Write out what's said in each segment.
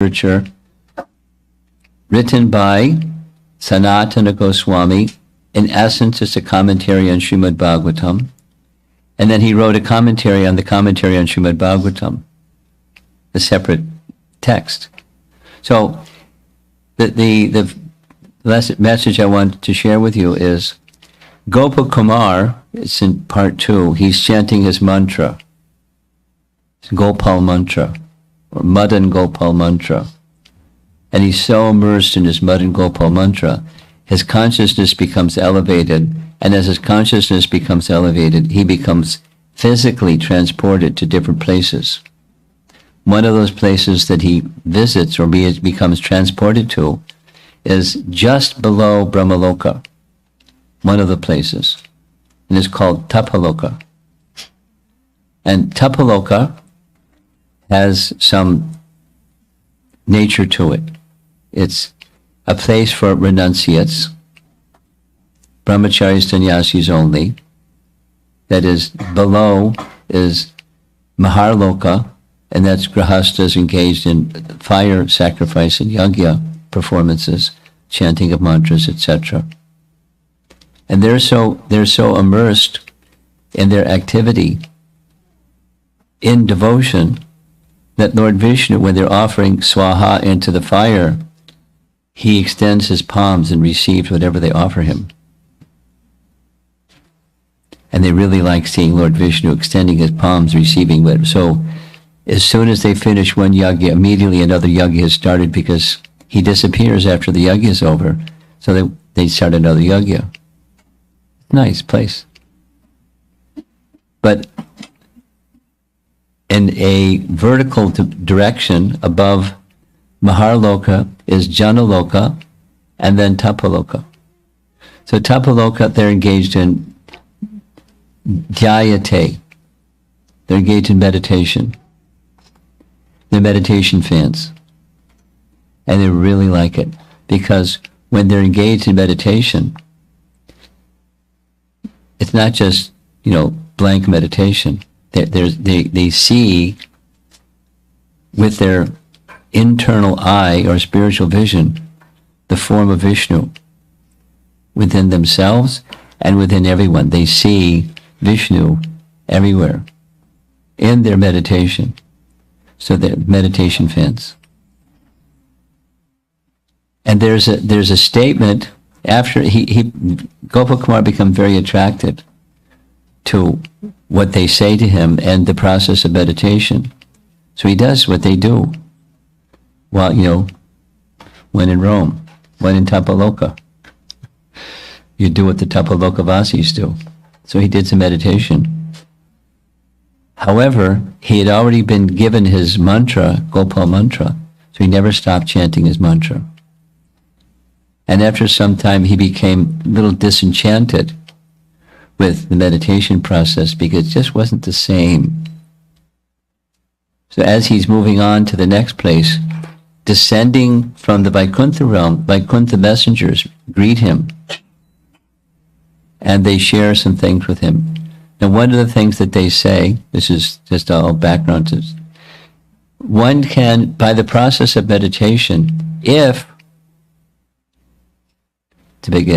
literature written by Sanatana Goswami. In essence, it's a commentary on Srimad Bhagavatam. And then he wrote a commentary on the commentary on Srimad Bhagavatam, a separate text. So the message I want to share with you is Gopa Kumar, it's in part 2, he's chanting his mantra, Gopal mantra, or Madan Gopal mantra. And he's so immersed in his Madan Gopal mantra, his consciousness becomes elevated, and as his consciousness becomes elevated, he becomes physically transported to different places. One of those places that he visits or becomes transported to is just below Brahmaloka, one of the places, and it's called Tapaloka. And Tapaloka has some nature to it. It's a place for renunciates, brahmacharis, sannyasis only. That is, below is Maharloka, and that's grahastas engaged in fire sacrifice and yajna performances, chanting of mantras, etc. And they're so immersed in their activity in devotion that Lord Vishnu, when they're offering swaha into the fire, he extends his palms and receives whatever they offer him. And they really like seeing Lord Vishnu extending his palms, receiving whatever. So as soon as they finish one yajna, immediately another yajna is started because he disappears after the yajna is over. So they start another yajna. Nice place. But in a vertical direction above Maharloka is Janaloka and then Tapaloka. So Tapaloka, they're engaged in dhyayate. They're engaged in meditation. They're meditation fans. And they really like it because when they're engaged in meditation, it's not just, blank meditation. They see with their internal eye or spiritual vision the form of Vishnu within themselves and within everyone. They see Vishnu everywhere in their meditation. So they're meditation fans. And there's a statement after Gopal Kumar become very attracted to what they say to him and the process of meditation. So he does what they do. Well, when in Rome, when in Tapaloka, you do what the Tapaloka Vasis do. So he did some meditation. However, he had already been given his mantra, Gopal mantra, so he never stopped chanting his mantra. And after some time, he became a little disenchanted with the meditation process because it just wasn't the same. So as he's moving on to the next place, descending from the Vaikuntha realm, Vaikuntha messengers greet him. And they share some things with him. Now, one of the things that they say, this is just all background to this, one can, by the process of meditation, it's a big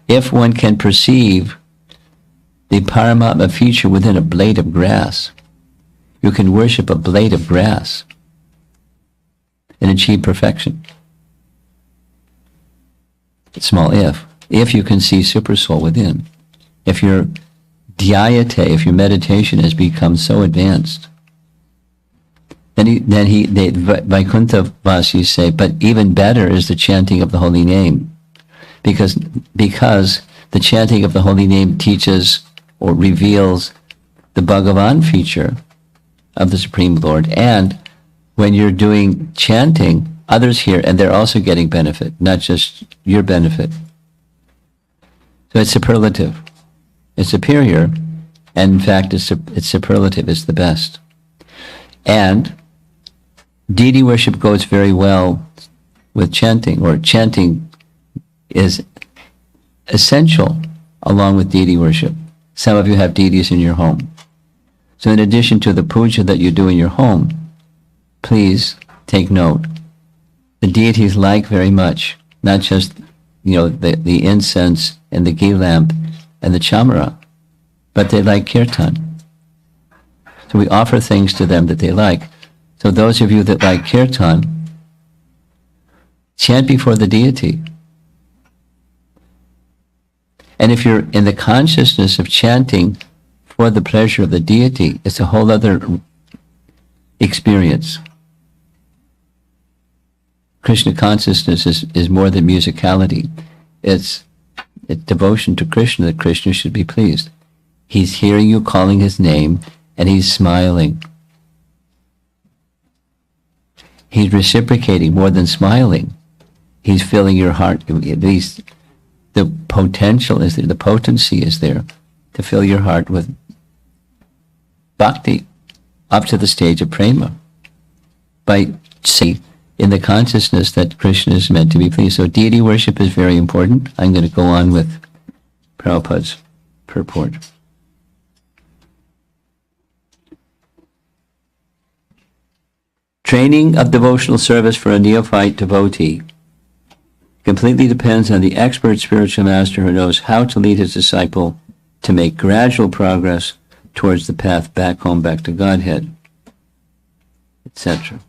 if one can perceive the Paramatma feature within a blade of grass, you can worship a blade of grass and achieve perfection. Small if you can see Supersoul within. If your dhyayate, if your meditation has become so advanced, then Vaikuntha Vasis say, but even better is the chanting of the holy name. Because the chanting of the holy name teaches or reveals the Bhagavan feature of the Supreme Lord. And when you're doing chanting, others hear, and they're also getting benefit, not just your benefit. So it's superlative. It's superior, and in fact, it's superlative. It's the best. And deity worship goes very well with chanting, or chanting is essential along with deity worship. Some of you have deities in your home. So in addition to the puja that you do in your home, please take note the deities like very much, not just, the incense and the ghee lamp and the chamara, but they like kirtan. So we offer things to them that they like. So those of you that like kirtan, chant before the deity. And if you're in the consciousness of chanting for the pleasure of the deity, it's a whole other experience. Krishna consciousness is more than musicality. It's devotion to Krishna, that Krishna should be pleased. He's hearing you calling his name, and he's smiling. He's reciprocating more than smiling. He's filling your heart. At least the potential is there, the potency is there to fill your heart with bhakti up to the stage of prema. By in the consciousness that Krishna is meant to be pleased. So deity worship is very important. I'm going to go on with Prabhupada's purport. Training of devotional service for a neophyte devotee completely depends on the expert spiritual master who knows how to lead his disciple to make gradual progress towards the path back home, back to Godhead, etc.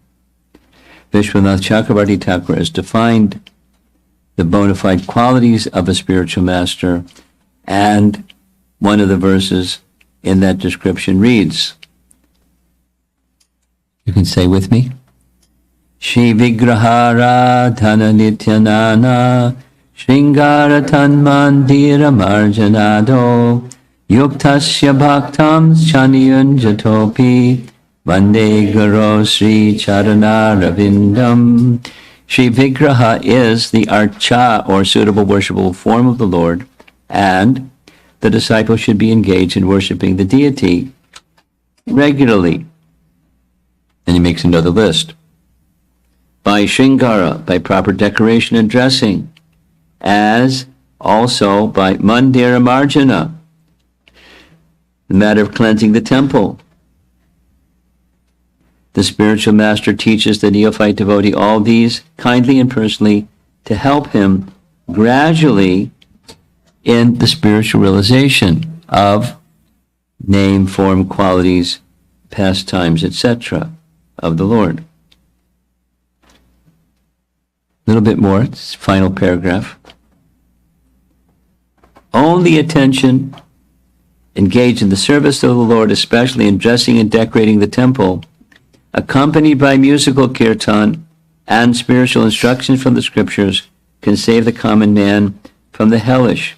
Vishwanath Chakravarti Thakur has defined the bona fide qualities of a spiritual master, and one of the verses in that description reads, you can say with me, Shri Vigrahara Dhana Nityanana Shringara Tanmandira Marjanado Yuktasya Bhaktam Chaniyunjatopi Vande Guru Sri Charana Ravindam. Shri Vigraha is the archa, or suitable worshipable form of the Lord, and the disciple should be engaged in worshiping the deity regularly. And he makes another list. By Shringara, by proper decoration and dressing, as also by Mandira Marjana, the matter of cleansing the temple. The spiritual master teaches the neophyte devotee all these kindly and personally to help him gradually in the spiritual realization of name, form, qualities, pastimes, etc. of the Lord. A little bit more, it's final paragraph. Only attention engaged in the service of the Lord, especially in dressing and decorating the temple, accompanied by musical kirtan and spiritual instructions from the scriptures, can save the common man from the hellish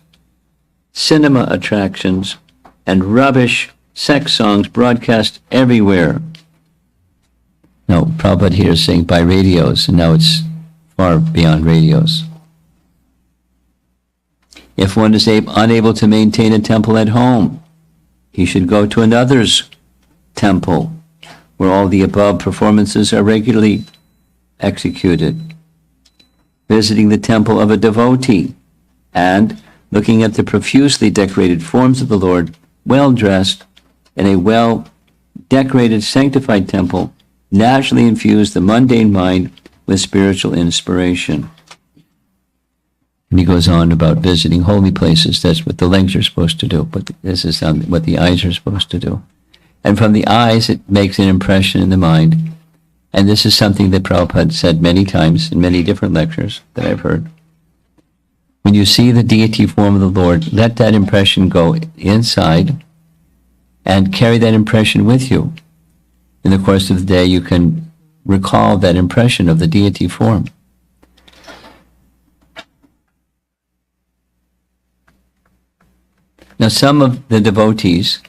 cinema attractions and rubbish sex songs broadcast everywhere. No, Prabhupada here is saying by radios, and now it's far beyond radios. If one is unable to maintain a temple at home, he should go to another's temple, where all the above performances are regularly executed. Visiting the temple of a devotee and looking at the profusely decorated forms of the Lord, well dressed, in a well-decorated, sanctified temple, naturally infuse the mundane mind with spiritual inspiration. And he goes on about visiting holy places. That's what the legs are supposed to do, but this is what the eyes are supposed to do. And from the eyes, it makes an impression in the mind. And this is something that Prabhupada said many times in many different lectures that I've heard. When you see the deity form of the Lord, let that impression go inside and carry that impression with you. In the course of the day, you can recall that impression of the deity form. Now, some of the devotees,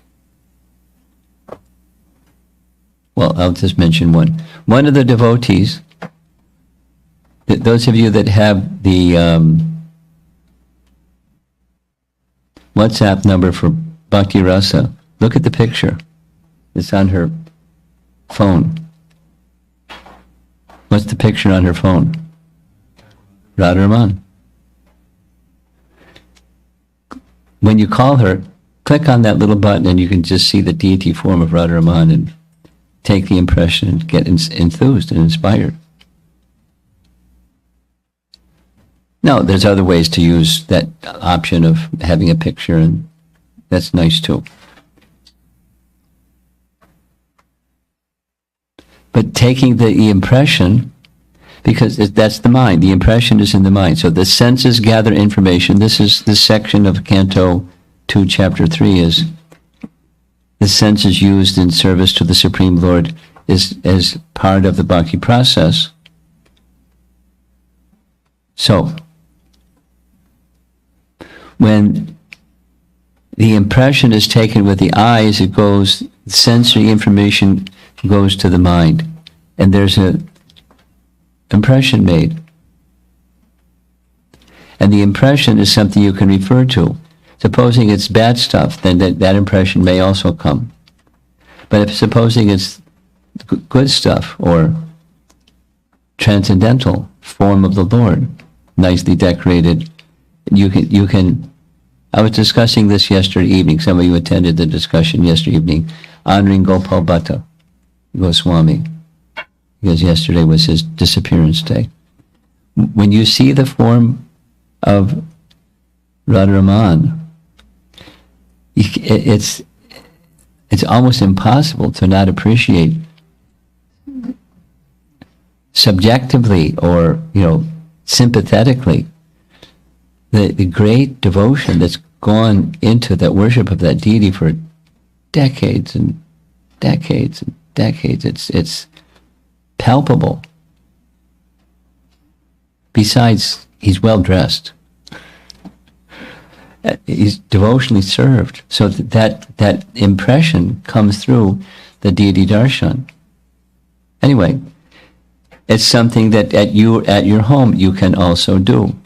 well, I'll just mention one. One of the devotees, those of you that have the WhatsApp number for Bhakti Rasa, look at the picture. It's on her phone. What's the picture on her phone? Radharaman. When you call her, click on that little button and you can just see the deity form of Radharaman and take the impression and get enthused and inspired. No, there's other ways to use that option of having a picture, and that's nice too. But taking the impression, because that's the mind. The impression is in the mind. So the senses gather information. This section of Canto 2, Chapter 3 is the senses used in service to the Supreme Lord is as part of the bhakti process. So when the impression is taken with the eyes, it goes, sensory information goes to the mind, and there's an impression made. And the impression is something you can refer to. Supposing it's bad stuff, then that impression may also come. But if supposing it's good stuff or transcendental form of the Lord, nicely decorated, you can. I was discussing this yesterday evening. Some of you attended the discussion yesterday evening, honoring Gopal Bhatta Goswami, because yesterday was his disappearance day. When you see the form of Radharaman, it's almost impossible to not appreciate subjectively or sympathetically the great devotion that's gone into that worship of that deity for decades and decades and decades. It's palpable. Besides, he's well dressed. He's devotionally served, so that impression comes through the deity darshan. Anyway, it's something that at your home you can also do,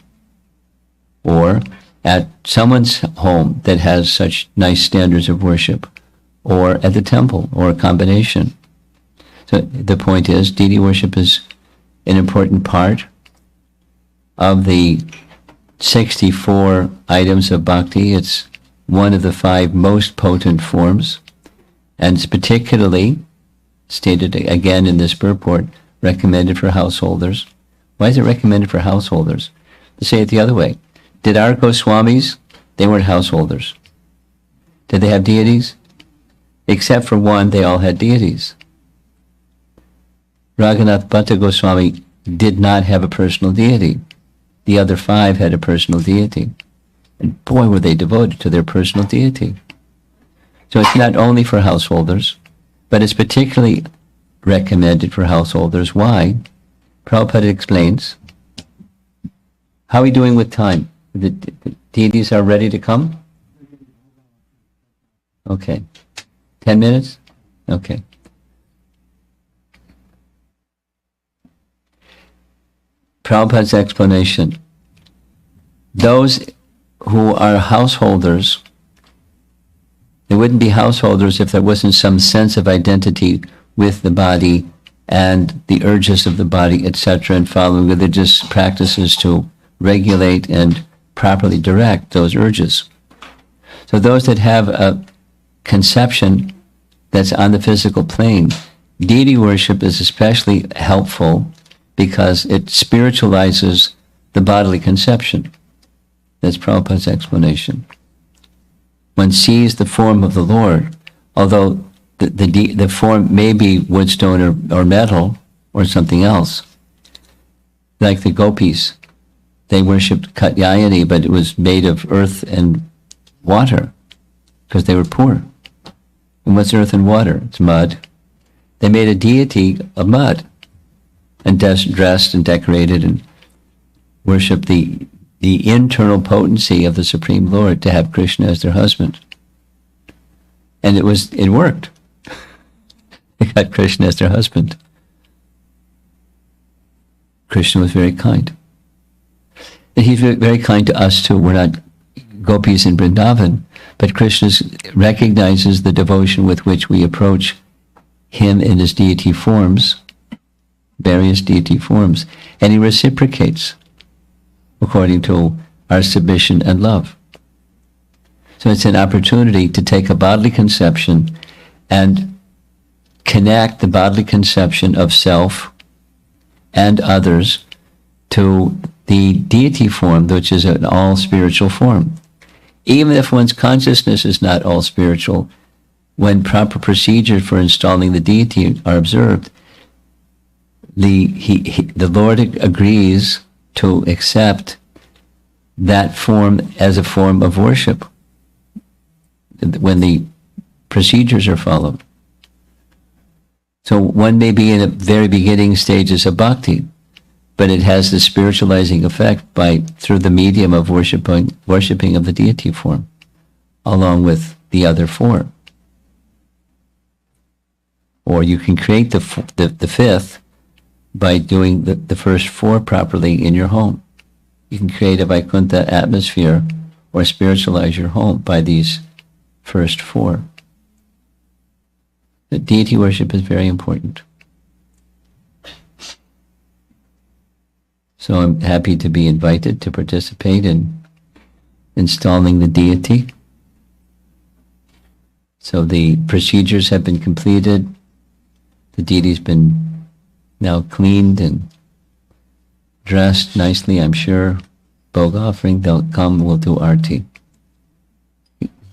or at someone's home that has such nice standards of worship, or at the temple, or a combination. So the point is, deity worship is an important part of the 64 items of bhakti. It's one of the 5 most potent forms, and it's particularly, stated again in this purport, recommended for householders. Why is it recommended for householders? To say it the other way, did our Goswamis, they weren't householders. Did they have deities? Except for one, they all had deities. Raghunath Bhatta Goswami did not have a personal deity. The other 5 had a personal deity. And boy, were they devoted to their personal deity. So it's not only for householders, but it's particularly recommended for householders. Why? Prabhupada explains. How are we doing with time? The deities are ready to come? Okay. 10 minutes? Okay. Prabhupada's explanation. Those who are householders, they wouldn't be householders if there wasn't some sense of identity with the body and the urges of the body, etc., and following religious practices to regulate and properly direct those urges. So those that have a conception that's on the physical plane, deity worship is especially helpful because it spiritualizes the bodily conception. That's Prabhupada's explanation. One sees the form of the Lord, although the form may be woodstone or metal or something else. Like the gopis, they worshipped Katyayani, but it was made of earth and water because they were poor. And what's earth and water? It's mud. They made a deity of mud and dressed and decorated and worshipped the internal potency of the Supreme Lord to have Krishna as their husband. And it worked. They got Krishna as their husband. Krishna was very kind. And he's very kind to us too. We're not gopis in Vrindavan, but Krishna recognizes the devotion with which we approach him in his deity forms, various deity forms, and he reciprocates according to our submission and love. So it's an opportunity to take a bodily conception and connect the bodily conception of self and others to the deity form, which is an all spiritual form. Even if one's consciousness is not all spiritual, when proper procedures for installing the deity are observed, the Lord agrees to accept that form as a form of worship when the procedures are followed. So one may be in the very beginning stages of bhakti, but it has the spiritualizing effect through the medium of worshiping of the deity form, along with the other four. Or you can create the fifth by doing the first four properly in your home. You can create a Vaikuntha atmosphere or spiritualize your home by these first four. The deity worship is very important. So I'm happy to be invited to participate in installing the deity. So the procedures have been completed. The deity's been now cleaned and dressed nicely, I'm sure. Bog offering, they'll come, we'll do arti.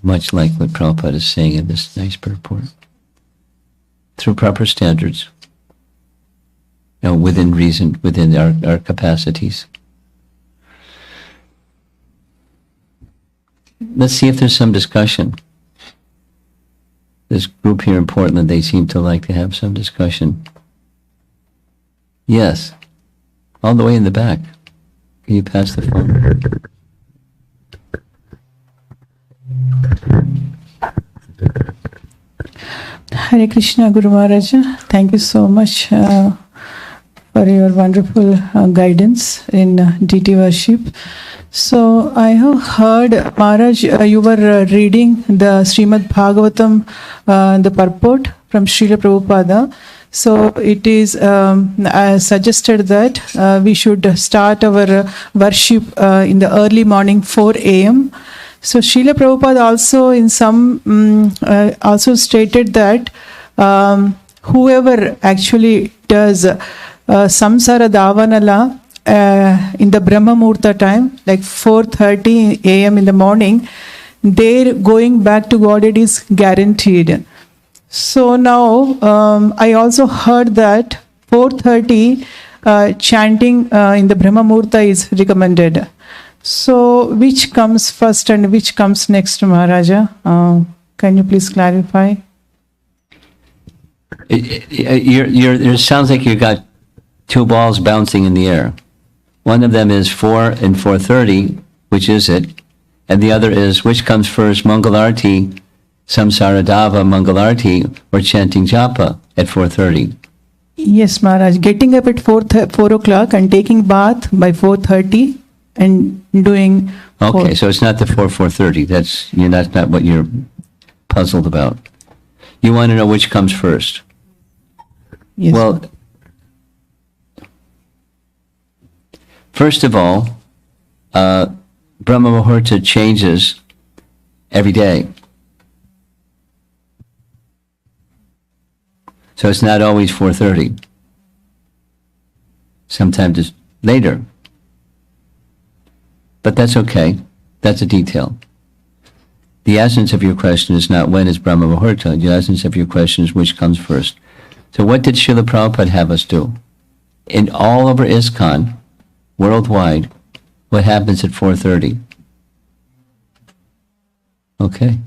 Much like what Prabhupada is saying in this nice purport. Through proper standards. Within reason, within our capacities. Let's see if there's some discussion. This group here in Portland, they seem to like to have some discussion. Yes. All the way in the back. Can you pass the phone? Hare Krishna, Guru Maharaja. Thank you so much for your wonderful guidance in deity worship. So I have heard, Maharaj, you were reading the Srimad Bhagavatam, the purport from Srila Prabhupada. So it is suggested that we should start our worship in the early morning, 4 a.m. So Srila Prabhupada also in some also stated that whoever actually does samsara davanala in the Brahma Murta time, like 4:30 a.m. in the morning, their going back to Godhead is guaranteed. So now I also heard that 4:30 chanting in the Brahma Murta is recommended. So which comes first and which comes next, Maharaja? Can you please clarify? It sounds like you got two balls bouncing in the air. One of them is 4 and 4:30, which is it? And the other is, which comes first, Mangalarti, Samsaradava Mangalarti, or chanting japa at 4:30? Yes, Maharaj. Getting up at 4 o'clock and taking bath by 4:30 and doing... Okay, so it's not the 4:30. That's not what you're puzzled about. You want to know which comes first. Yes. Well, first of all, Brahma Muhurta changes every day. So it's not always 4:30. Sometimes it's later. But that's okay. That's a detail. The essence of your question is not when is Brahma Muhurta. The essence of your question is which comes first. So what did Srila Prabhupada have us do? In all over ISKCON, worldwide, what happens at 4:30? Okay.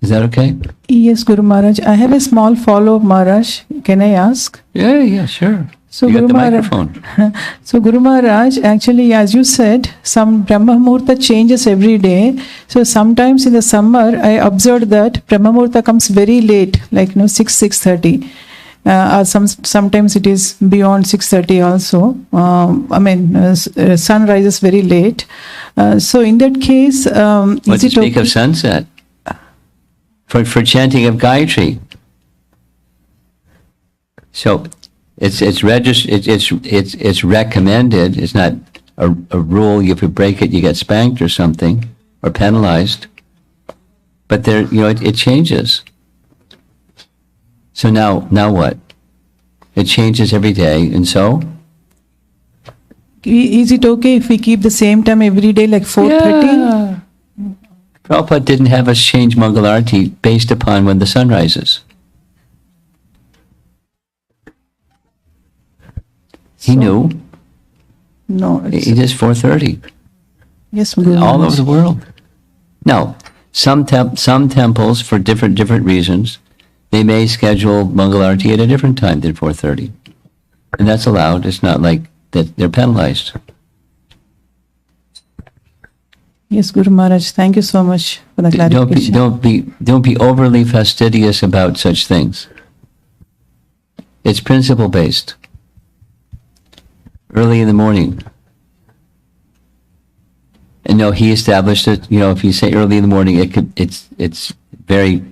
Is that okay? Yes, Guru Maharaj. I have a small follow-up, Maharaj. Can I ask? Yeah, sure. So you Guru got the Maharaj, microphone. So Guru Maharaj, actually, as you said, some Brahma Muhurta changes every day. So sometimes in the summer, I observed that Brahma Muhurta comes very late, like 6:30. Or sometimes it is beyond 6:30 also. Sun rises very late. So in that case, What to speak of sunset? For chanting of Gayatri. So it's recommended. It's not a rule. If you break it, you get spanked or something, or penalized. But there, it changes. So now what? It changes every day, and so Is it okay if we keep the same time every day, like 4:30? yeah. Prabhupada didn't have us change Mangalarti based upon when the sun rises. He knew. No. It is 4:30 Yes, Guru all Maharaj. over the world. Now, some temples, for different reasons, they may schedule Mangalarti at a different time than 4:30, and that's allowed. It's not like that they're penalized. Yes, Guru Maharaj. Thank you so much for the clarification. Don't be overly fastidious about such things. It's principle based. Early in the morning. And no, he established it. You know, if you say early in the morning, it's very.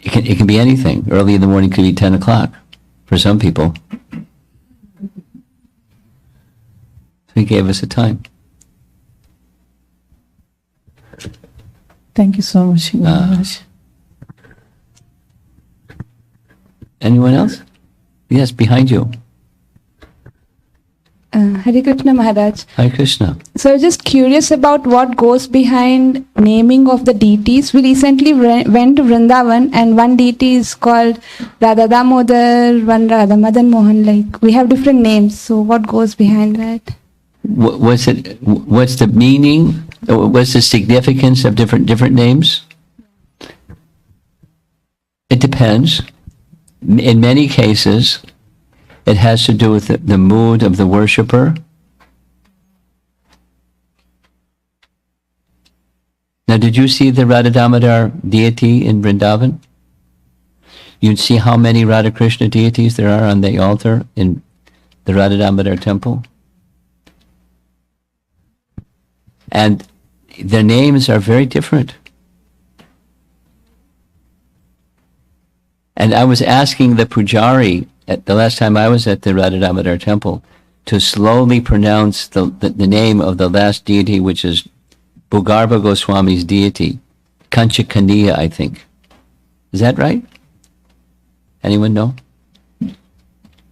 It can be anything. Early in the morning could be 10 o'clock for some people. He gave us a time. Thank you so much, Guru Maharaj. Anyone else? Yes, behind you. Hare Krishna Maharaj. Hare Krishna. So I was just curious about what goes behind naming of the deities. We recently went to Vrindavan, and one deity is called Radha Damodar, one Radha Madan Mohan. Like, we have different names. So what goes behind that? What's the meaning? What's the significance of different names? It depends. In many cases, it has to do with the mood of the worshipper. Now, did you see the Radha Damodar deity in Vrindavan? You'd see how many Radha Krishna deities there are on the altar in the Radha Damodar temple. And their names are very different. And I was asking the pujari at the last time I was at the Radha Damodar temple to slowly pronounce the name of the last deity, which is Bhugarva Goswami's deity, Kanchakaniya, I think. Is that right? Anyone know?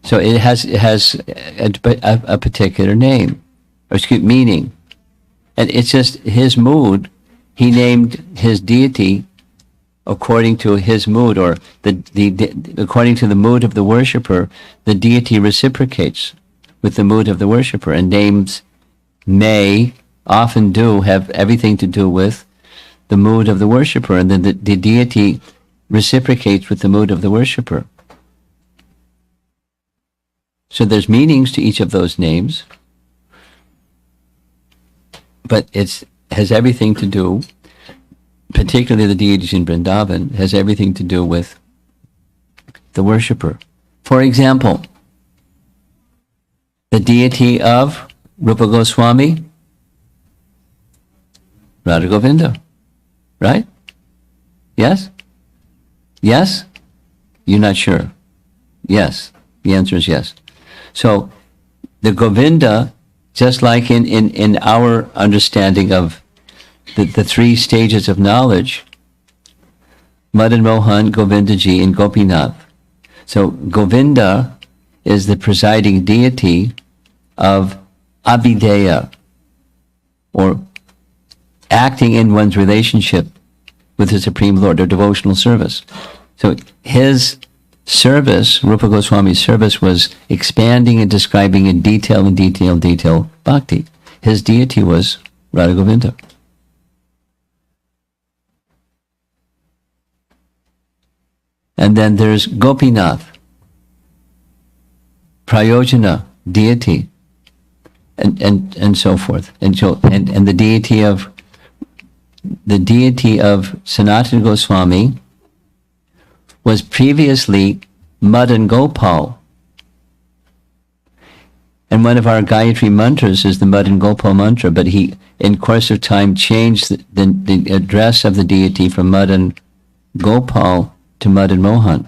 So it has a particular name, or meaning. And it's just his mood. He named his deity according to his mood, or according to the mood of the worshipper. The deity reciprocates with the mood of the worshipper, and names may often do have everything to do with the mood of the worshipper, and then the deity reciprocates with the mood of the worshipper. So there's meanings to each of those names, but it has everything to do, particularly the deities in Vrindavan, has everything to do with the worshipper. For example, the deity of Rupa Goswami, Radha Govinda, right? Yes? Yes? You're not sure? Yes. The answer is yes. So the Govinda, just like in our understanding of the three stages of knowledge, Madan Mohan, Govindaji, and Gopinath. So Govinda is the presiding deity of Abhideya, or acting in one's relationship with the Supreme Lord, or devotional service. So his service, Rupa Goswami's service, was expanding and describing in detail bhakti. His deity was Radha Govinda. And then there's Gopinath, Prayojana, deity, and so forth. And the deity of Sanatana Goswami was previously Madan Gopal. And one of our Gayatri mantras is the Madan Gopal mantra, but he, in course of time, changed the address of the deity from Madan Gopal to Madan Mohan,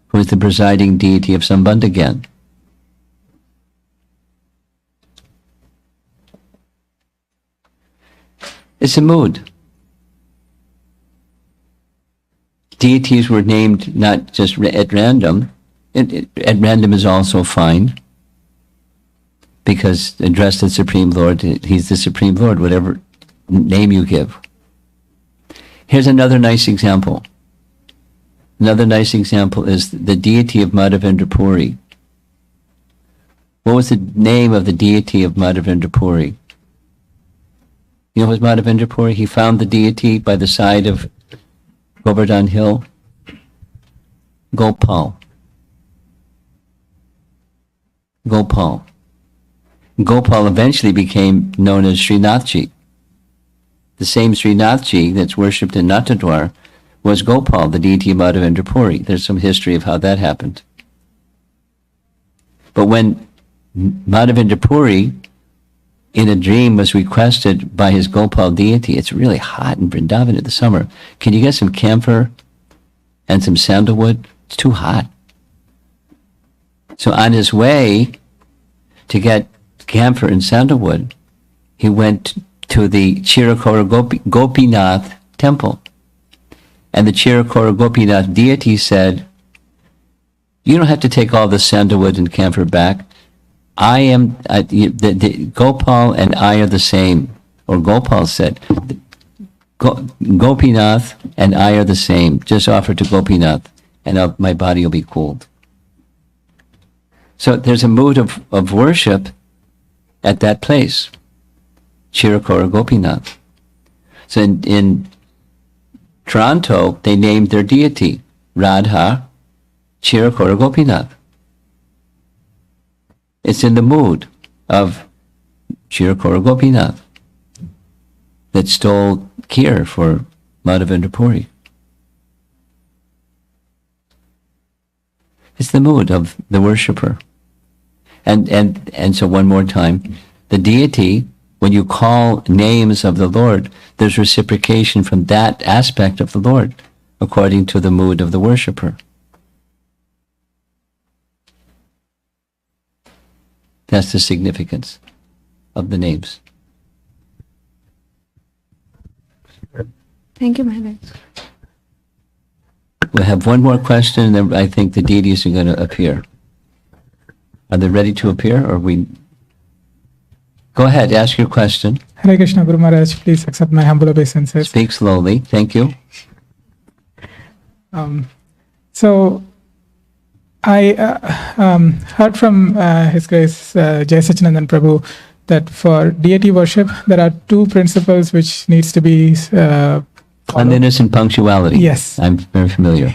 who is the presiding deity of Sambandh again. It's a mood. Deities were named not just at random. At random is also fine, because address the Supreme Lord, he's the Supreme Lord, whatever name you give. Here's another nice example. Another nice example is the deity of Madhavendra Puri. What was the name of the deity of Madhavendra Puri? You know who was Madhavendra Puri? He found the deity by the side of Govardhan Hill. Gopal. Gopal. Gopal eventually became known as Srinathji. The same Srinathji that's worshipped in Natadwar was Gopal, the deity of Madhavendra Puri. There's some history of how that happened. But when Madhavendra Puri, in a dream, was requested by his Gopal deity, it's really hot in Vrindavan in the summer. Can you get some camphor and some sandalwood? It's too hot. So on his way to get camphor and sandalwood, he went to the Chirakora Gopinath temple. And the Chirakora Gopinath deity said, you don't have to take all the sandalwood and camphor back. I am, Gopal and I are the same. Or Gopal said, Gopinath and I are the same. Just offer to Gopinath and my body will be cooled. So there's a mood of worship at that place, Chirakora Gopinath. So in Toronto, they named their deity, Radha Chirakora Gopinath. It's in the mood of Chirakora Gopinath that stole Kheer for Madhavendra Puri. It's the mood of the worshipper. And so one more time, the deity, when you call names of the Lord, there's reciprocation from that aspect of the Lord, according to the mood of the worshipper. That's the significance of the names. Thank you, Maharaj. We'll have one more question, and then I think the deities are going to appear. Are they ready to appear, or we... Go ahead, ask your question. Hare Krishna, Guru Maharaj, please accept my humble obeisances. Speak slowly, thank you. So, I heard from His Grace Jai Sachinandan Prabhu that for deity worship, there are two principles which needs to be followed. Cleanliness and punctuality. Yes. I'm very familiar.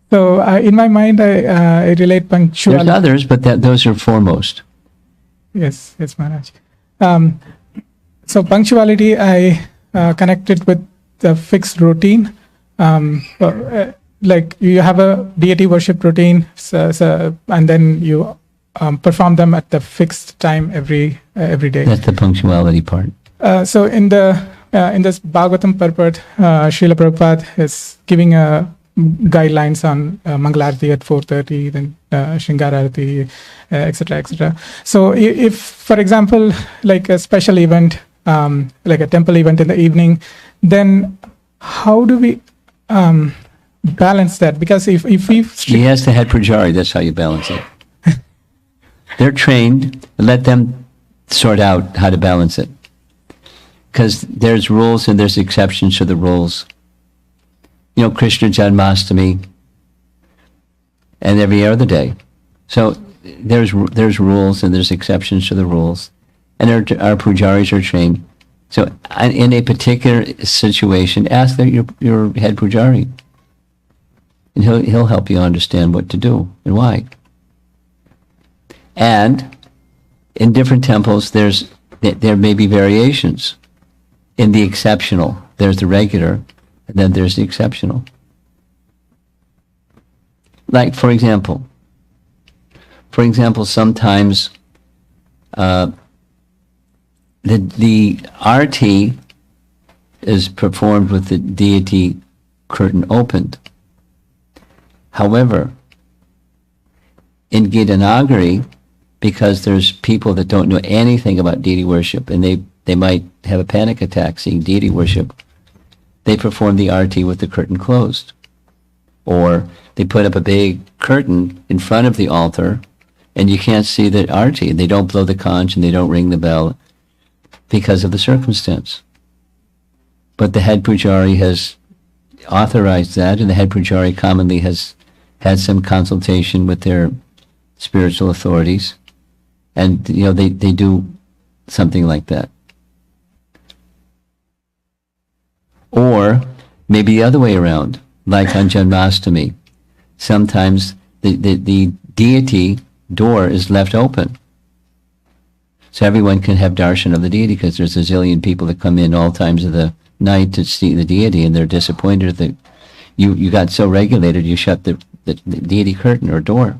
So, in my mind, I relate punctuality. There's others, but those are foremost. Yes, Maharaj. So punctuality, I connected with the fixed routine. Like you have a deity worship routine, and then you perform them at the fixed time every day. That's the punctuality part. So in this Bhagavatam purport, Srila Prabhupada is giving guidelines on Mangalarti at 4:30, then Shringararati, etc., etc. So if, for example, like a special event, like a temple event in the evening, then how do we balance that? Because if we... He has the head pujari, that's how you balance it. They're trained, let them sort out how to balance it. Because there's rules and there's exceptions to the rules. You know, Krishna Janmastami, and every other day. So there's rules and there's exceptions to the rules, and our pujaris are trained. So in a particular situation, ask your head pujari, and he'll help you understand what to do and why. And in different temples, there may be variations. In the exceptional, there's the regular. And then there's the exceptional. Like, for example, sometimes the arti is performed with the deity curtain opened. However, in Gitanagari, because there's people that don't know anything about deity worship, and they might have a panic attack seeing deity worship, they perform the arti with the curtain closed. Or they put up a big curtain in front of the altar, and you can't see the arti. They don't blow the conch and they don't ring the bell because of the circumstance. But the head pujari has authorized that, and the head pujari commonly has had some consultation with their spiritual authorities, and they do something like that. Or maybe the other way around, like on Janmashtami. Sometimes the deity door is left open, so everyone can have darshan of the deity, because there's a zillion people that come in all times of the night to see the deity, and they're disappointed that you got so regulated you shut the deity curtain or door.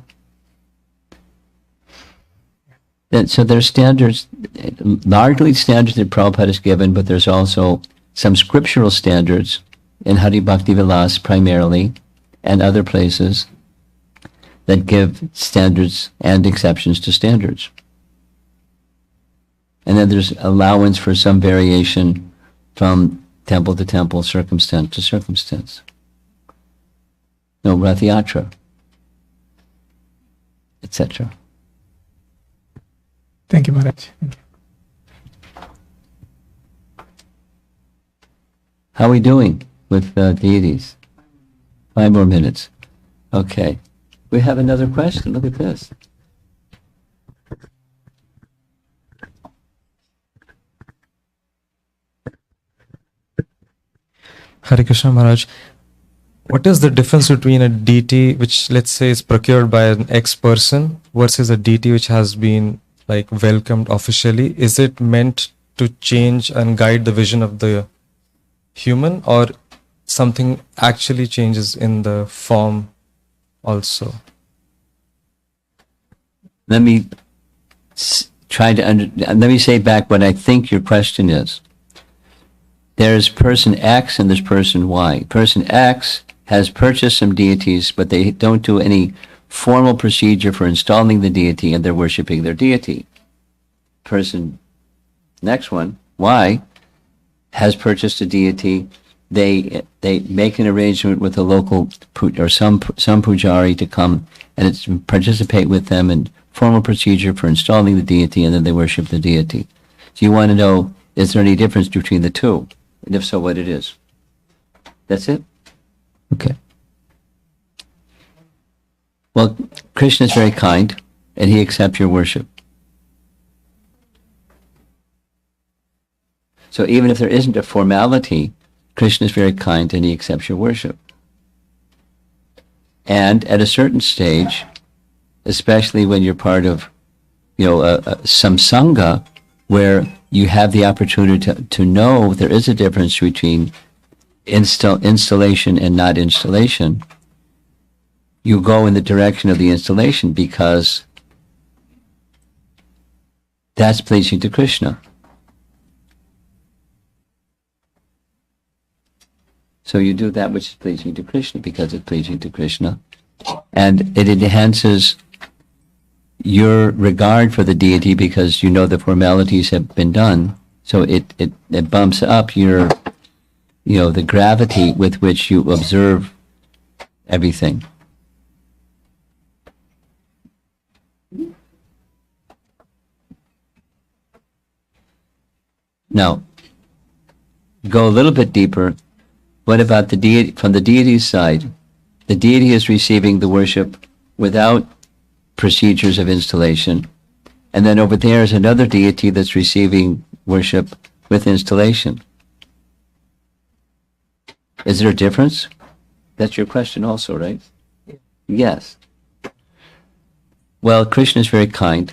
And so there's standards, largely standards that Prabhupada has given, but there's also some scriptural standards in Hari Bhakti Vilas primarily, and other places that give standards and exceptions to standards. And then there's allowance for some variation from temple to temple, circumstance to circumstance. No, Rath Yatra, etc. Thank you, Maharaj. How are we doing with deities? 5 more minutes. Okay. We have another question. Look at this. Hare Krishna Maharaj, what is the difference between a deity which, let's say, is procured by an ex-person versus a deity which has been welcomed officially? Is it meant to change and guide the vision of the human, or something actually changes in the form also? Let me let me say back what I think your question is. There's person X and there's person Y. Person X has purchased some deities, but they don't do any formal procedure for installing the deity, and they're worshiping their deity. Person, next one, Y, has purchased a deity. They make an arrangement with a local or some pujari to come and participate with them in formal procedure for installing the deity, and then they worship the deity. So you want to know, is there any difference between the two? And if so, what it is? That's it? Okay. Well, Krishna is very kind, and he accepts your worship. So even if there isn't a formality, Krishna is very kind and he accepts your worship. And at a certain stage, especially when you're part of, some sangha, where you have the opportunity to know there is a difference between installation and not installation, you go in the direction of the installation because that's pleasing to Krishna. So you do that which is pleasing to Krishna because it's pleasing to Krishna. And it enhances your regard for the deity because you know the formalities have been done. So it bumps up your, the gravity with which you observe everything. Now, go a little bit deeper. What about the deity, from the deity's side? The deity is receiving the worship without procedures of installation. And then over there is another deity that's receiving worship with installation. Is there a difference? That's your question also, right? Yes. Well, Krishna is very kind.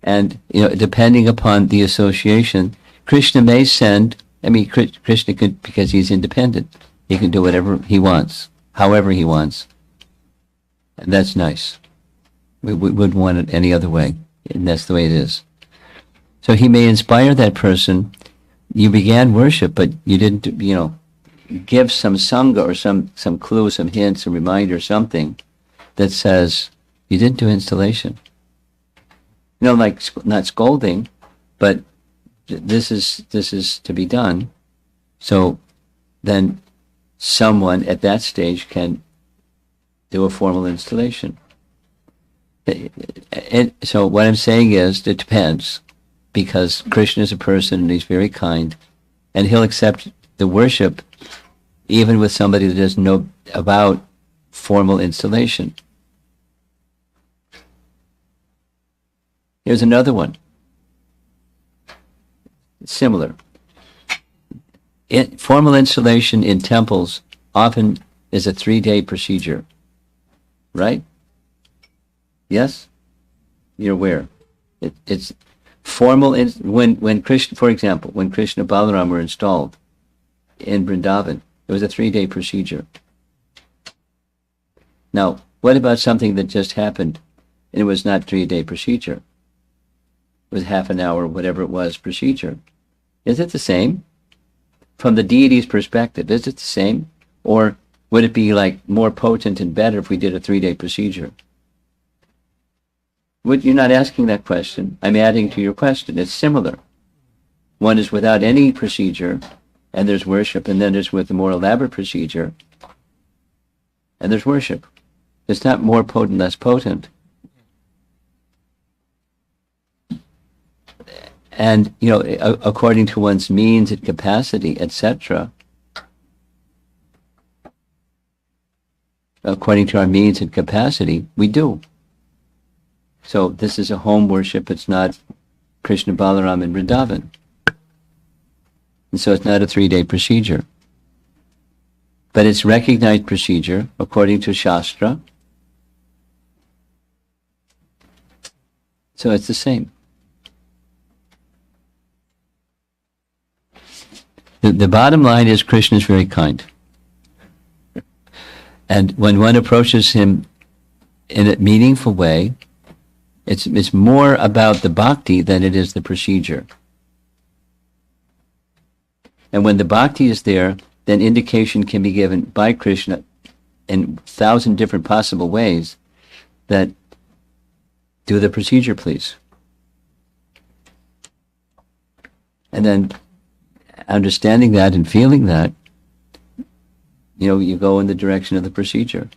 And, depending upon the association, Krishna may send, Krishna could, because he's independent, he can do whatever he wants, however he wants. And that's nice. We wouldn't want it any other way. And that's the way it is. So he may inspire that person. You began worship, but you didn't, give some sangha or some clue, some hint, some reminder, something that says you didn't do installation. Like not scolding, but this is to be done. So then someone at that stage can do a formal installation. And so what I'm saying is, it depends, because Krishna is a person and he's very kind, and he'll accept the worship even with somebody that doesn't know about formal installation. Here's another one. Similar. Formal installation in temples often is a 3-day procedure, right? Yes? You're aware. It's formal. When Krishna, for example, when Krishna and Balaram were installed in Vrindavan, it was a 3-day procedure. Now, what about something that just happened and it was not 3-day procedure? It was half an hour, whatever it was, procedure. Is it the same? From the deity's perspective, is it the same? Or would it be like more potent and better if we did a 3-day procedure? You're not asking that question. I'm adding to your question. It's similar. One is without any procedure, and there's worship, and then there's with a more elaborate procedure, and there's worship. It's not more potent, less potent. And, according to one's means and capacity, etc., according to our means and capacity, we do. So this is a home worship. It's not Krishna Balaram in Vrindavan. And so it's not a 3-day procedure. But it's recognized procedure according to Shastra. So it's the same. The bottom line is Krishna is very kind. And when one approaches him in a meaningful way, it's more about the bhakti than it is the procedure. And when the bhakti is there, then indication can be given by Krishna in 1,000 different possible ways that do the procedure, please. And then understanding that and feeling that, you go in the direction of the procedure.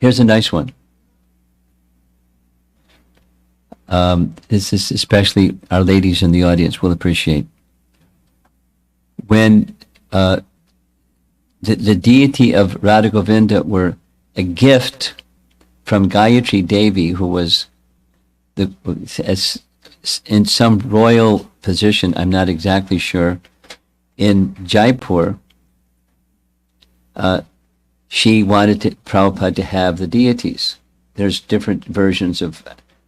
Here's a nice one. This is especially our ladies in the audience will appreciate. When the deity of Radha Govinda were a gift from Gayatri Devi, who was in some royal position, I'm not exactly sure, in Jaipur, she wanted Prabhupada to have the deities. There's different versions of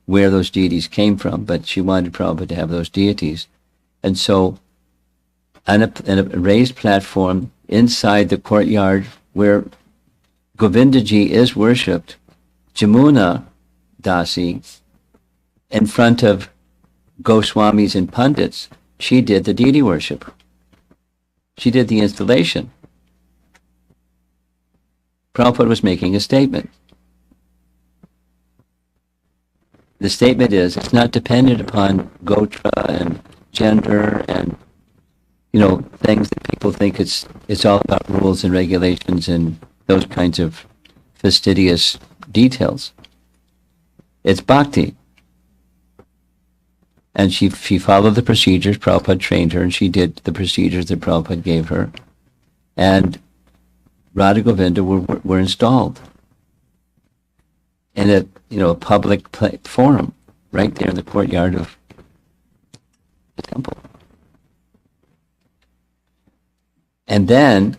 where those deities came from, but she wanted Prabhupada to have those deities. And so, on a raised platform inside the courtyard where Govindaji is worshipped, Jamuna Dasi, in front of Goswamis and Pandits, she did the deity worship. She did the installation. Prabhupada was making a statement. The statement is, it's not dependent upon gotra and gender and, things that people think it's all about rules and regulations and those kinds of fastidious details. It's bhakti. And she followed the procedures Prabhupada trained her, and she did the procedures that Prabhupada gave her. And Radha Govinda were installed in a public forum right there in the courtyard of the temple. And then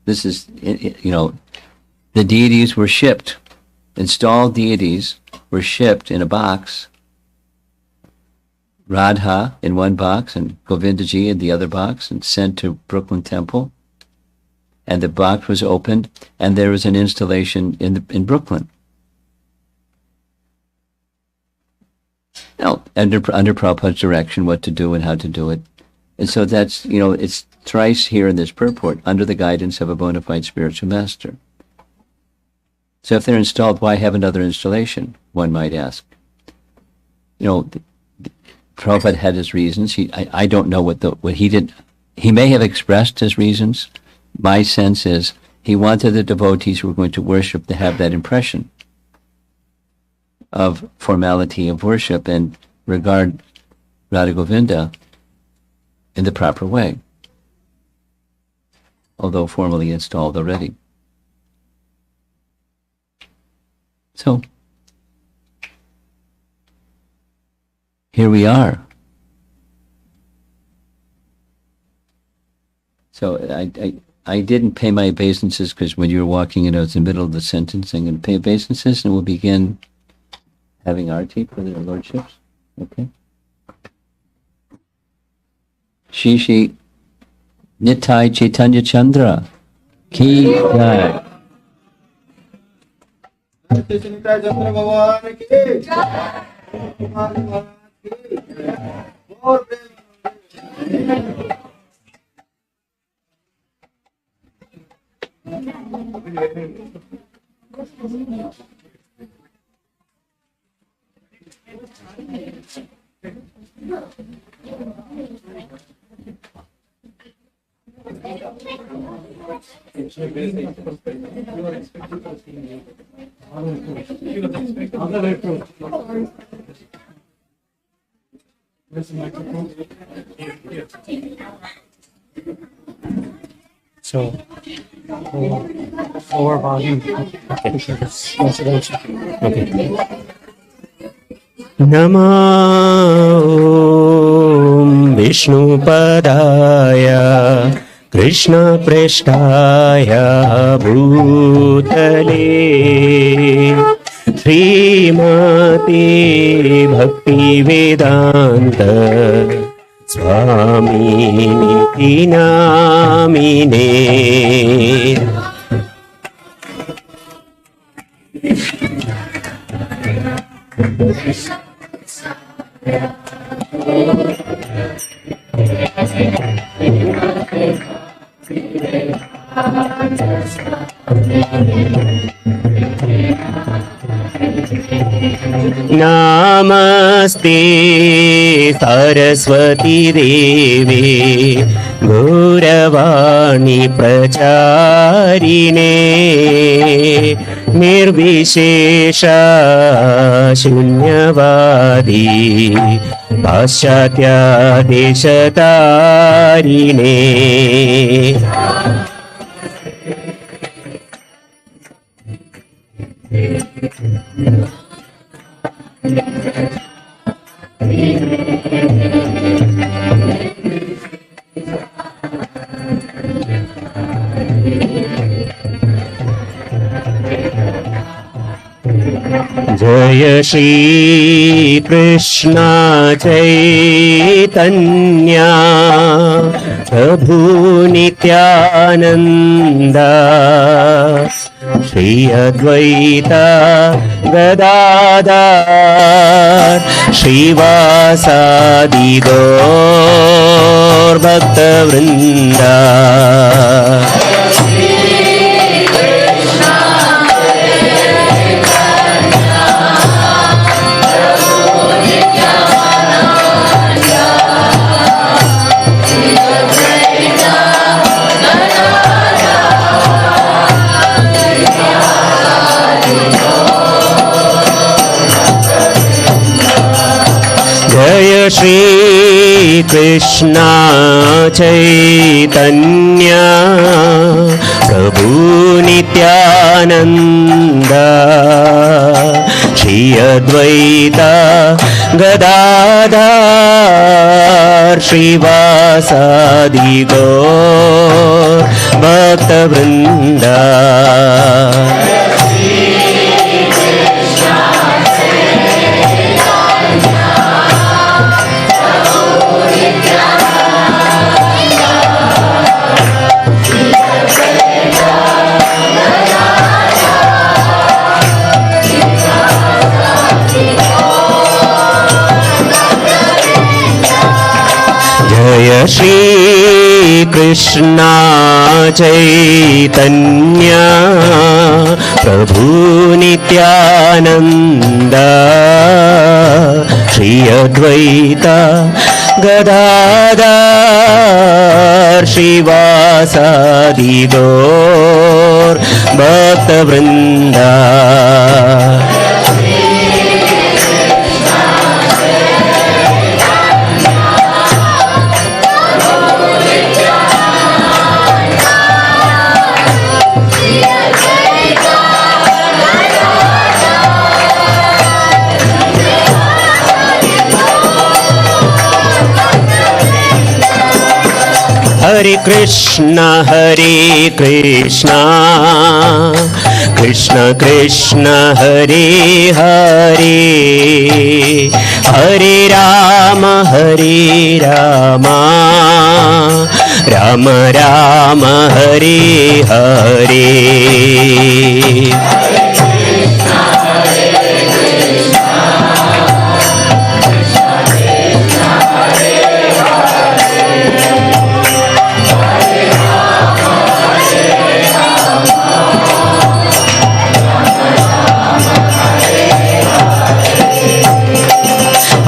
this is the deities were shipped. Installed deities were shipped in a box. Radha in one box and Govindaji in the other box, and sent to Brooklyn Temple. And the box was opened, and there was an installation in Brooklyn. Now, under Prabhupada's direction, what to do and how to do it. And so that's, it's thrice here in this purport, under the guidance of a bona fide spiritual master. So if they're installed, why have another installation, one might ask. Prabhupada had his reasons. I don't know what he did. he may have expressed his reasons. My sense is he wanted the devotees who were going to worship to have that impression of formality of worship and regard Radha Govinda in the proper way, although formally installed already. So, here we are. So I didn't pay my obeisances because when you were walking in, I was in the middle of the sentence. I'm going to pay obeisances and we'll begin having arti for their lordships. Okay. Shri Nitai Chaitanya Chandra Ki Jai. So, over volume. Okay. Namo Vishnupadaya Krishna Preshtaya Bhutale Srimati Bhakti Vedanta Swami Niti Namine. Namaste Saraswati Devi Gauravani Pracharine Nirvishesha Shunyavadi Paschatya Deshatarine. Jaya Shri Krishna Chaitanya Prabhu Nityananda Shri Advaita Gadadhar Shrivasadi Gaur Bhakta Vrinda. Jaya Shri Krishna Chaitanya Prabhu Nityananda Shri Advaita Gadadhar Shrivasadi Gaur Bhakta Vrinda. Jaya Shri Krishna Chaitanya Prabhu Nityananda Shri Advaita Gadadhar श्रीवासादि Gaur भक्तवृंदा Hare Krishna Krishna Krishna Hare Hare Hare Rama Rama Rama Hare Hare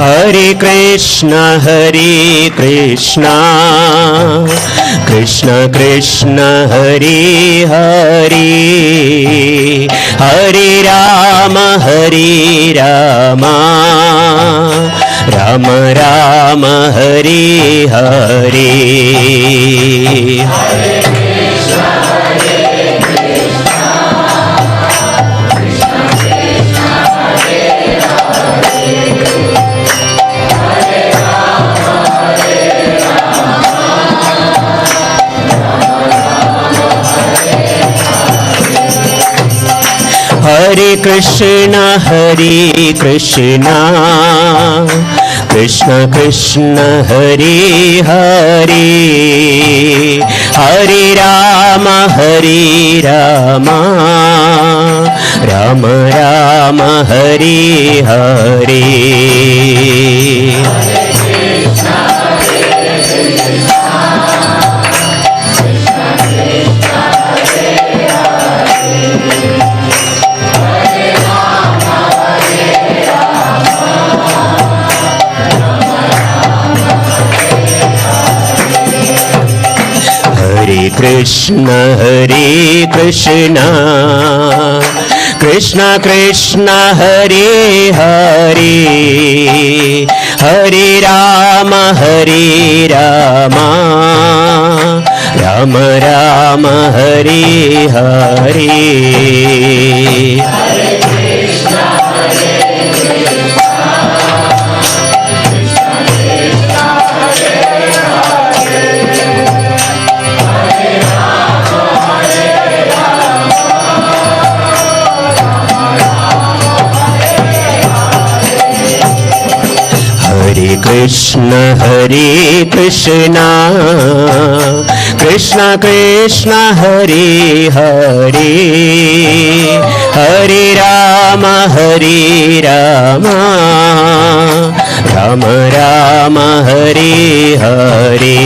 Hare Krishna Krishna Krishna Hare Hare Hare Rama Rama Rama Hare Hare Hare Krishna Krishna Krishna Hare Hare Hare Rama Rama Rama Hare Hare Hare Krishna Krishna Krishna Hare Hare Hare Rama Rama Rama Hare Hare Hare Krishna Krishna Krishna Hare Hare Hare Rama Rama Rama Hare Hare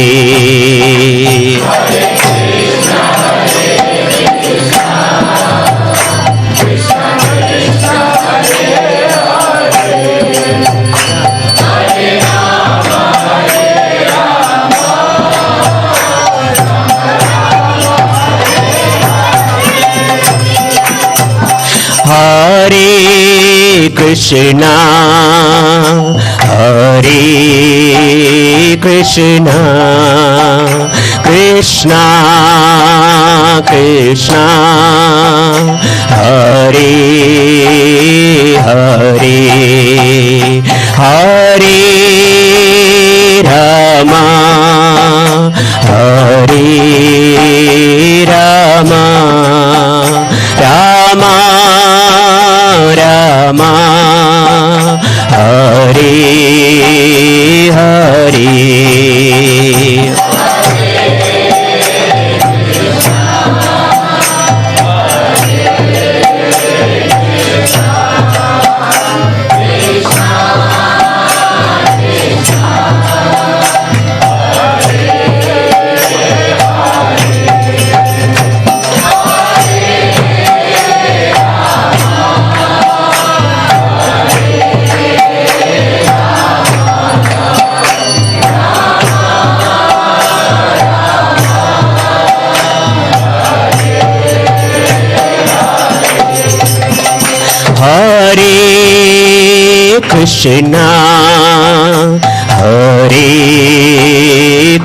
Hare Krishna Krishna Krishna Hare Hare Hare Rama Rama Rama Hare Hare Krishna, Hare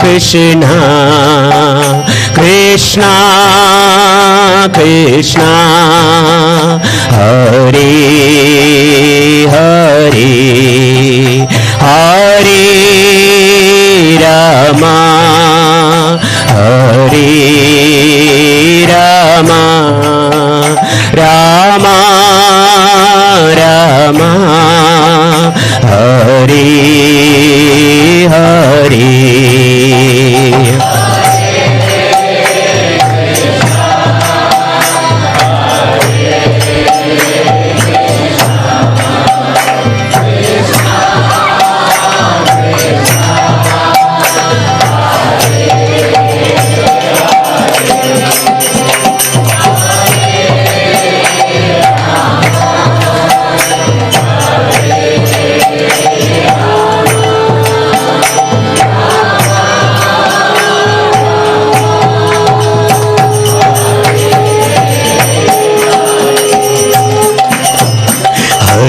Krishna, Krishna Krishna, Hare Hare, Hare Rama, Hare Rama, Rama Rama, Hare Hare.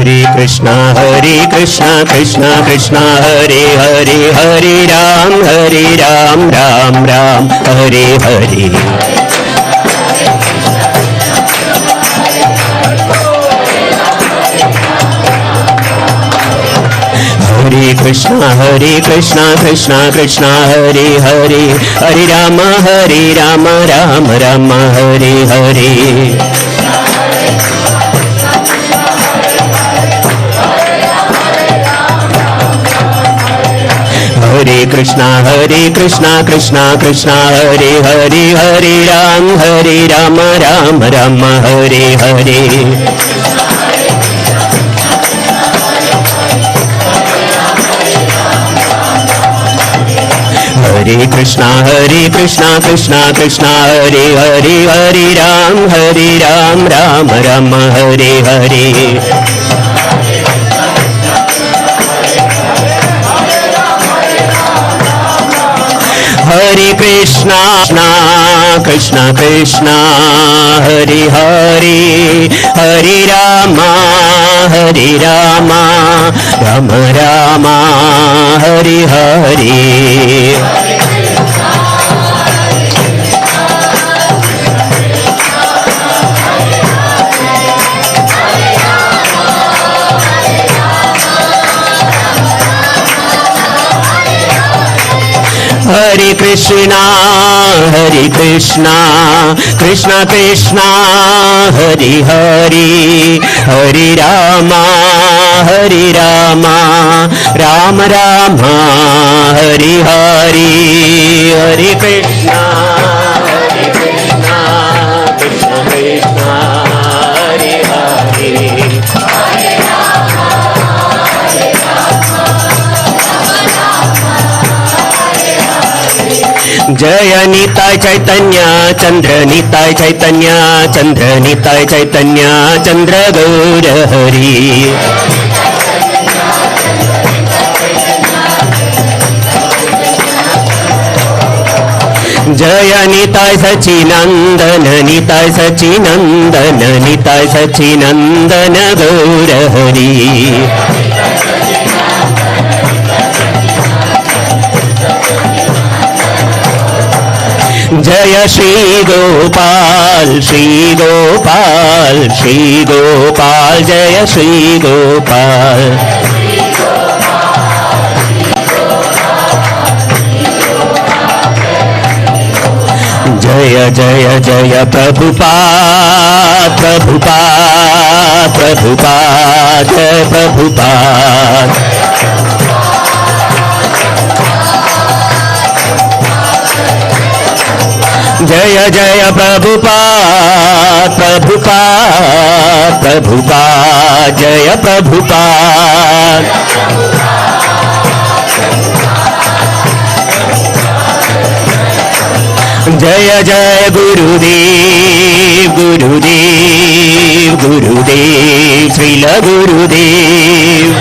Hare Krishna, Krishna Krishna, Hare Hare, Hare Ram, Ram Ram, Hare Hare. Hare Krishna, Krishna Krishna, Hare Hare, Hare Rama, Ram Ram, Hare Hare. Hare Krishna, Krishna Krishna, Hare Hare, Hare Ram, Ram Ram, Hare Hare. Hare Krishna, Krishna Krishna, Hare Hare, Hare Ram, Ram Ram, Hare Hare. Hare Krishna, Krishna Krishna, Hare Hare, Hare Rama, Rama Rama, Hare Hare. Hare Krishna, Krishna Krishna, Hare Hare, Hare Rama, Rama Rama, Hare Hare. Hare Krishna, Krishna Krishna, Hare Hare. Jaya Nitai Chaitanya, Chandra Nitai Chaitanya, Chandra Nitai Chaitanya, Chandra Gaura Hari. Jaya Nitai Sachinandana, Nitai Sachinandana, Nitai Sachinandana Gaura Hari. Jaya Shri Gopal, Shri Gopal, Shri Gopal, Jaya Shri Gopal. Jaya Jaya Jaya Prabhupada, Prabhupada, Prabhupada, Jaya Prabhupada. Jaya Jaya Prabhupada, Prabhupada, Prabhupada, Jaya Prabhupada. Jaya Jaya Gurudev, Gurudev, Gurudev, Srila Gurudev.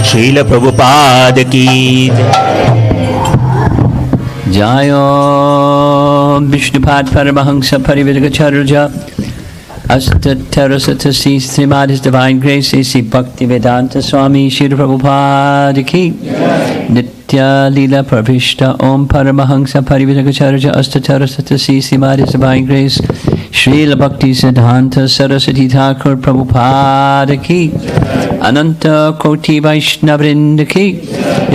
Srila Prabhupada ki. Jayo Vishnupad Paramahansa Parivirgacharya Astatarasatasi Srimad His Divine Grace A.C. Bhaktivedanta Swami Shri Prabhupada Ki Nitya Lila Pravishta Om Paramahansa Parivirgacharya Astatarasatasi Srimad His Divine Grace Srila Bhakti Siddhanta Saraswati Thakur Prabhupada Ki Ananta Koti Vaishnavrinda Ki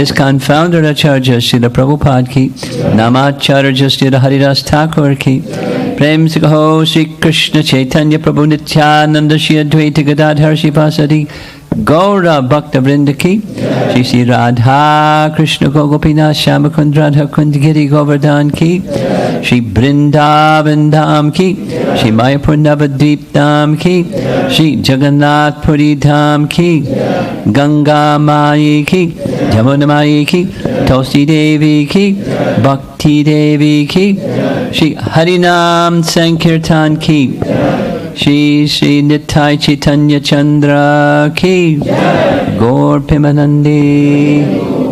ISKCON Founder Acharya Srila Prabhupada Ki Namacharya Srila Haridas Thakur Ki Prem Se Kaho Shri Krishna Chaitanya Prabhu Nityananda Shri Advaita Gadadhar Shivasadi Gaura Bhakta Vrinda Ki Shri Sri Radha Krishna Gopinath Shamakund Radha Kund Giri Govardhan Ki Shri Vrindavan Dham Ki Shri Mayapur Navadvip Dham Ki Shri Jagannath Puri Dham Ki Ganga Mai Ki Jamuna Mai Ki Tulsi Devi Ki Bhakti Devi Ki Shri Harinam Sankirtan Ki Shri Shri Nitai Chaitanya Chandra Ki Gaur Pimanandi.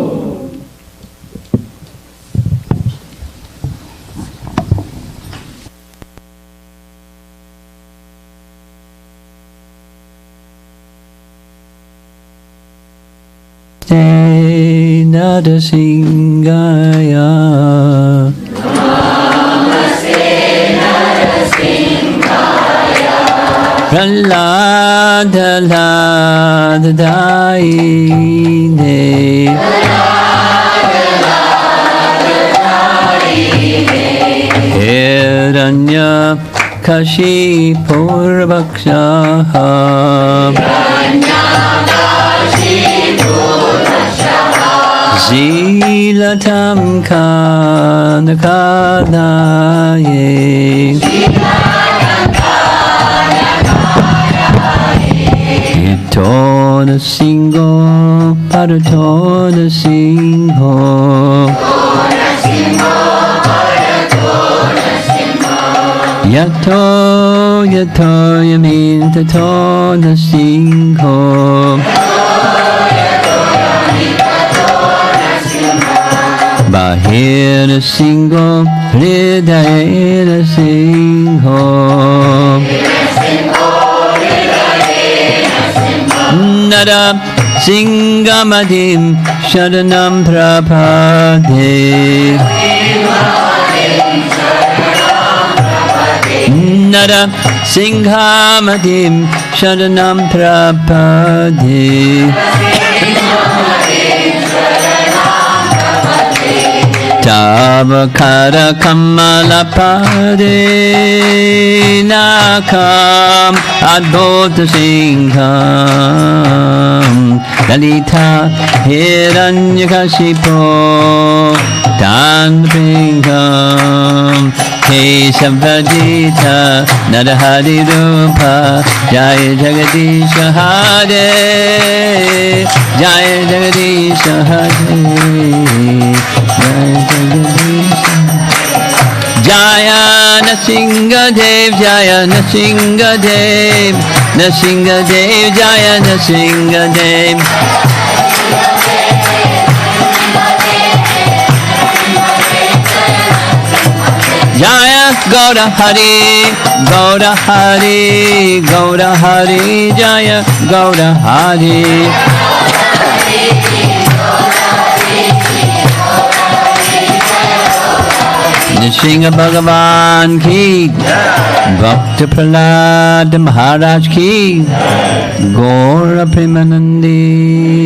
Nada Singaya Pralada Lada Daine Hiranya Kashi Purvakshaha Zilatam Kanakanaye Itona Singho Paratona Singho Yato Yato Yamin Tatona Singho Bahira Singho Hridayera Singho Nada Singamadim Sharanam Prapade Nada Singhamadim Sharanam Prapade Tavakara Kamala Pade Nakam Adbhuta Singham Lalita Hiranyakashipo Tanpingam Kesavajita Narahari Rupa Jaya Jagadisha Hare Jaya Jagadisha Hare Jaya Nasingadev Jaya Nasingadev Nasingadev Jaya Nasingadev Jaya Gaura Hari Gaura Hari Gaura Hari Jaya Gaura Hari Nrsimha Bhagavan Ki Bhakta Prahlad Maharaj Ki Gaura Premanandi